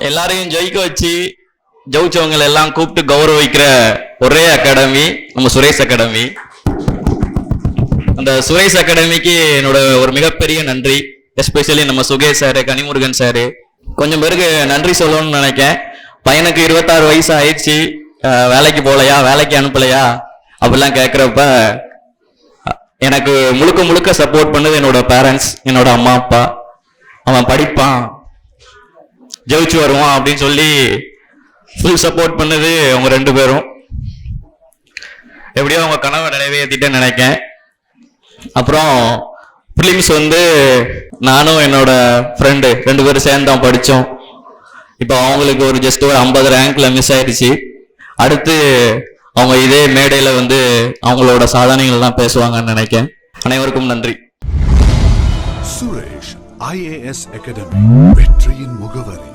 எல்லாரையும் ஜெயிக்க வச்சு ஜெயிச்சவங்களை எல்லாம் கூப்பிட்டு கௌரவிக்கிற ஒரே அகாடமி நம்ம சுரேஷ் அகாடமி. அந்த சுரேஷ் அகாடமிக்கு என்னோட ஒரு மிகப்பெரிய நன்றி. எஸ்பெஷலி நம்ம சுகேஷ் சாரு, கனிமுருகன் சாரு, கொஞ்சம் பேருக்கு நன்றி சொல்லணும்னு நினைக்கேன். பையனுக்கு 26 வயசு ஆயிடுச்சு, வேலைக்கு போகலையா, வேலைக்கு அனுப்பலையா அப்படிலாம் கேட்குறப்ப எனக்கு முழுக்க முழுக்க சப்போர்ட் பண்ணது என்னோட பேரண்ட்ஸ், என்னோட அம்மா அப்பா. அவன் படிப்பான், ஜெயிச்சு வருவான் அப்படின்னு சொல்லி ஃபுல் சப்போர்ட் பண்ணது அவங்க 2 பேரும். எப்படியோ அவங்க கனவை நிறைவேற்றிட்டேன்னு நினைக்கேன். அப்புறம் ப்ரிலிம்ஸ் வந்து நானும் என்னோட ஃப்ரெண்டு 2 பேரும் சேர்ந்து தான் படித்தோம். இப்போ அவங்களுக்கு ஒரு ஜஸ்ட் ஒரு 50 ரேங்க்ல மிஸ் ஆயிடுச்சு. அடுத்து அவங்க இதே மேடையில வந்து அவங்களோட சாதனைகள்லாம் பேசுவாங்கன்னு நினைக்கிறேன். அனைவருக்கும் நன்றி. சுரேஷ் IAS அகாடமி, வெற்றியின் முகவரி.